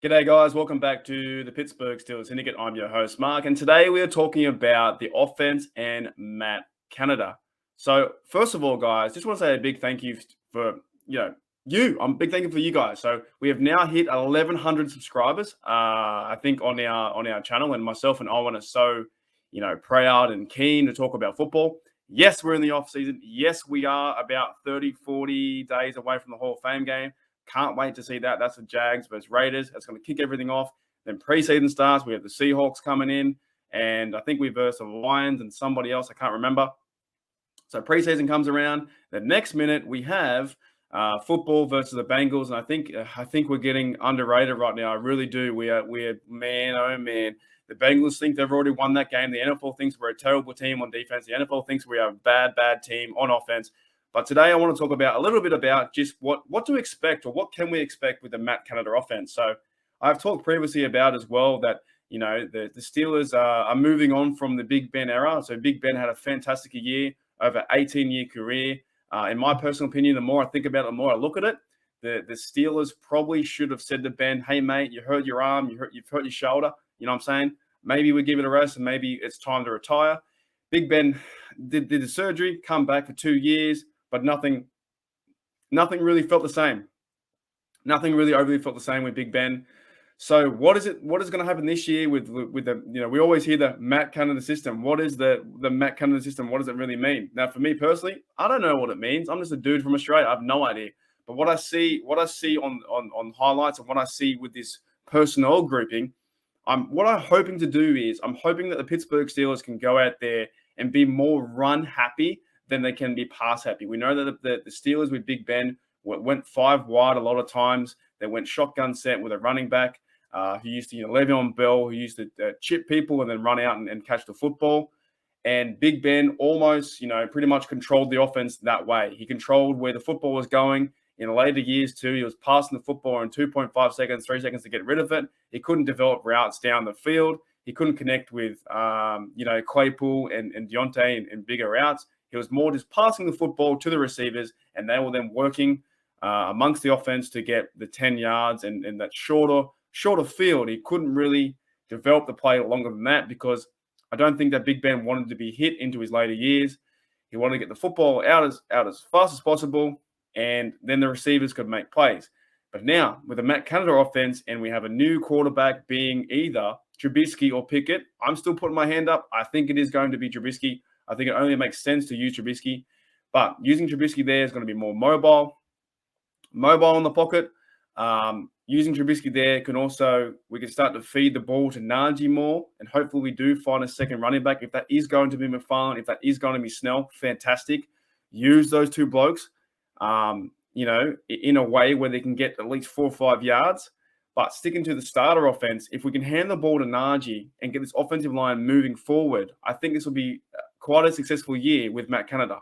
G'day, guys. Welcome back to the Pittsburgh Steelers Syndicate. I'm your host, Mark, and today we are talking about the offense and Matt Canada. So, first of all, guys, just want to say a big thank you for I'm a big thank you for you guys. So we have now hit 1,100 subscribers. I think on our channel, and myself and Owen are so proud and keen to talk about football. Yes, we're in the off season. Yes, we are about 30, 40 days away from the Hall of Fame game. Can't wait to see that. That's the Jags versus Raiders. That's going to kick everything off. Then preseason starts. We have the Seahawks coming in, and I think we verse the Lions and somebody else. I can't remember. So preseason comes around. The next minute we have football versus the Bengals, and I think we're getting underrated right now. I really do. We're man, oh man. The Bengals think they've already won that game. The NFL thinks we're a terrible team on defense. The NFL thinks we are a bad team on offense. But today I want to talk about a little bit about just what to expect, or what can we expect with the Matt Canada offense. So I've talked previously about as well that the Steelers are moving on from the Big Ben era. So Big Ben had a fantastic year over 18-year career. In my personal opinion, the more I think about it, the more I look at it, the Steelers probably should have said to Ben, "Hey mate, you hurt your arm, you've hurt your shoulder. You know what I'm saying? Maybe we give it a rest, and maybe it's time to retire." Big Ben did the surgery, come back for 2 years. But nothing really felt the same. Nothing really overly felt the same with Big Ben. So what is going to happen this year with the, we always hear the Matt Canada system. What is the Matt Canada system? What does it really mean? Now, for me personally, I don't know what it means. I'm just a dude from Australia. I have no idea. But what I see on highlights, and what I see with this personnel grouping, what I'm hoping to do is I'm hoping that the Pittsburgh Steelers can go out there and be more run happy than they can be pass happy. We know that the Steelers with Big Ben went 5 wide a lot of times. They went shotgun set with a running back who used to, Le'Veon Bell, who used to chip people and then run out and catch the football. And Big Ben almost, pretty much controlled the offense that way. He controlled where the football was going. In later years, too, he was passing the football in 2.5 seconds, 3 seconds to get rid of it. He couldn't develop routes down the field. He couldn't connect with, Claypool and Deontay in bigger routes. He was more just passing the football to the receivers, and they were then working amongst the offense to get the 10 yards and that shorter field. He couldn't really develop the play longer than that, because I don't think that Big Ben wanted to be hit into his later years. He wanted to get the football out as fast as possible, and then the receivers could make plays. But now, with the Matt Canada offense, and we have a new quarterback being either Trubisky or Pickett, I'm still putting my hand up. I think it is going to be Trubisky. I think it only makes sense to use Trubisky. But using Trubisky there is going to be more mobile in the pocket. Using Trubisky there we can start to feed the ball to Najee more, and hopefully we do find a second running back. If that is going to be McFarland, if that is going to be Snell, fantastic. Use those two blokes, in a way where they can get at least 4 or 5 yards. But sticking to the starter offense, if we can hand the ball to Najee and get this offensive line moving forward, I think this will be quite a successful year with Matt Canada.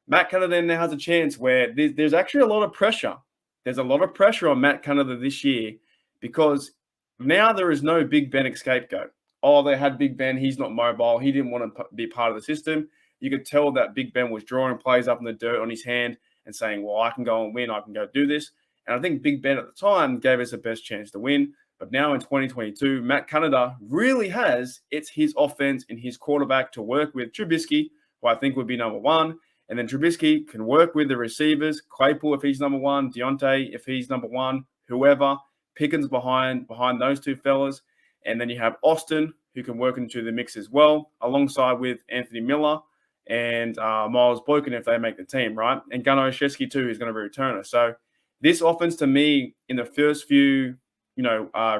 Matt Canada now has a chance where there's actually a lot of pressure. There's a lot of pressure on Matt Canada this year, because now there is no Big Ben scapegoat. Oh, they had Big Ben. He's not mobile. He didn't want to be part of the system. You could tell that Big Ben was drawing plays up in the dirt on his hand and saying, well, I can go and win. I can go do this. And I think Big Ben at the time gave us the best chance to win. But now in 2022, Matt Canada really has his offense and his quarterback to work with. Trubisky, who I think would be number one. And then Trubisky can work with the receivers. Claypool if he's number one. Deontay if he's number one. Whoever. Pickens behind those two fellas. And then you have Austin, who can work into the mix as well, alongside with Anthony Miller and Miles Boykin if they make the team, right? And Gunnar Olszewski too, who's going to be a returner. So this offense, to me, in the first few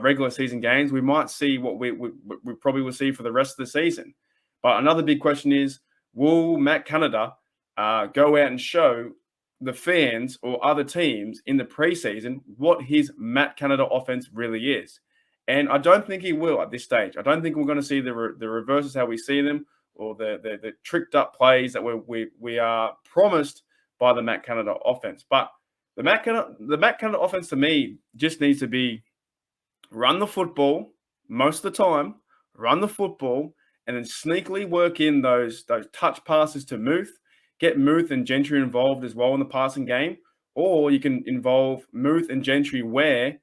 regular season games, we might see what we probably will see for the rest of the season. But another big question is, will Matt Canada go out and show the fans or other teams in the preseason what his Matt Canada offense really is? And I don't think he will at this stage. I don't think we're going to see the reverses how we see them, or the tricked up plays that we are promised by the Matt Canada offense. But the Matt Canada offense, to me, just needs to be run the football most of the time, run the football, and then sneakily work in those touch passes to Muth, get Muth and Gentry involved as well in the passing game, or you can involve Muth and Gentry where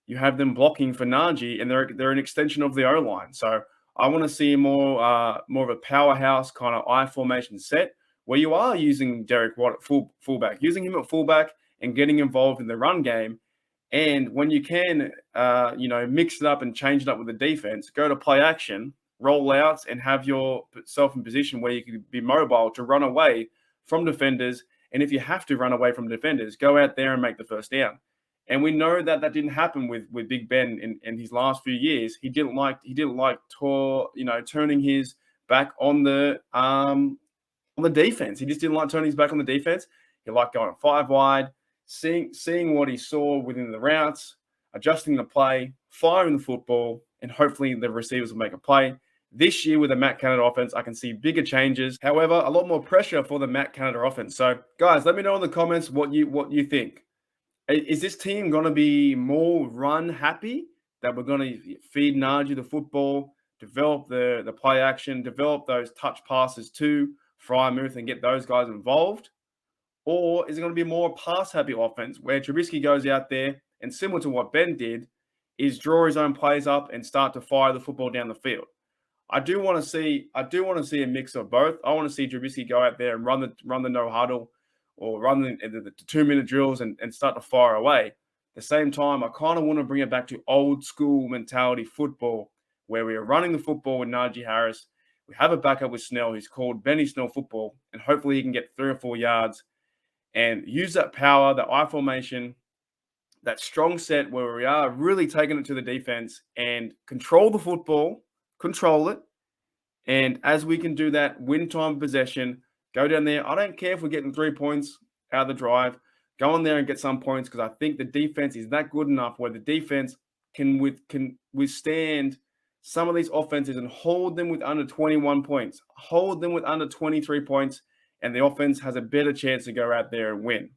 you have them blocking for Najee, and they're an extension of the O-line. So I want to see more of a powerhouse kind of I formation set where you are using Derek Watt at fullback, using him at fullback and getting involved in the run game. And when you can, mix it up and change it up with the defense, go to play action, roll outs, and have yourself in position where you can be mobile to run away from defenders. And if you have to run away from defenders, go out there and make the first down. And we know that didn't happen with Big Ben in his last few years. He didn't like turning his back on the defense. He just didn't like turning his back on the defense. He liked going 5 wide, seeing what he saw within the routes, adjusting the play, firing the football, and hopefully the receivers will make a play. This year with the Matt Canada offense, I can see bigger changes. However, a lot more pressure for the Matt Canada offense. So, guys, let me know in the comments what you think. Is this team going to be more run happy, that we're going to feed Najee the football, develop the play action, develop those touch passes to Freiermuth and get those guys involved? Or is it going to be more pass happy offense where Trubisky goes out there and, similar to what Ben did, is draw his own plays up and start to fire the football down the field? I do want to see a mix of both. I want to see Trubisky go out there and run the no huddle, or run the 2-minute drills and start to fire away. At the same time, I kind of want to bring it back to old school mentality football, where we are running the football with Najee Harris. We have a backup with Snell who's called Benny Snell football, and hopefully he can get 3 or 4 yards and use that power, that I formation, that strong set where we are really taking it to the defense and control the football, control it. And as we can do that, win time possession, go down there. I don't care if we're getting 3 points out of the drive. Go in there and get some points, because I think the defense is that good enough where the defense can withstand some of these offenses and hold them with under 21 points, hold them with under 23 points, and the offense has a better chance to go out there and win.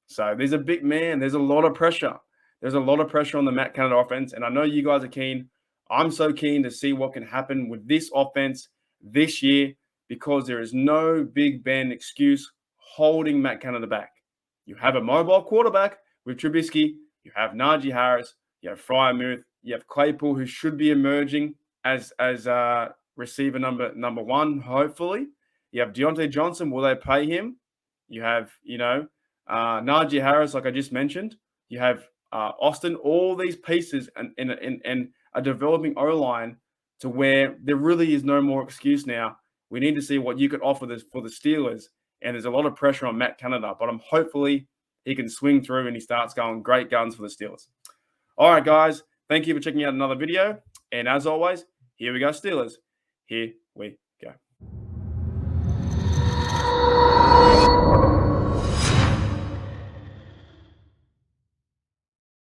So there's a lot of pressure. There's a lot of pressure on the Matt Canada offense, and I know you guys are keen. I'm so keen to see what can happen with this offense this year, because there is no Big Ben excuse holding Matt Canada back. You have a mobile quarterback with Trubisky. You have Najee Harris. You have Freiermuth. You have Claypool, who should be emerging as receiver number 1, hopefully. You have Deontay Johnson. Will they pay him? You have, Najee Harris, like I just mentioned. You have Austin. All these pieces and a developing O-line to where there really is no more excuse now. We need to see what you could offer for the Steelers. And there's a lot of pressure on Matt Canada, but hopefully he can swing through and he starts going great guns for the Steelers. All right, guys. Thank you for checking out another video. And as always, here we go, Steelers. Here we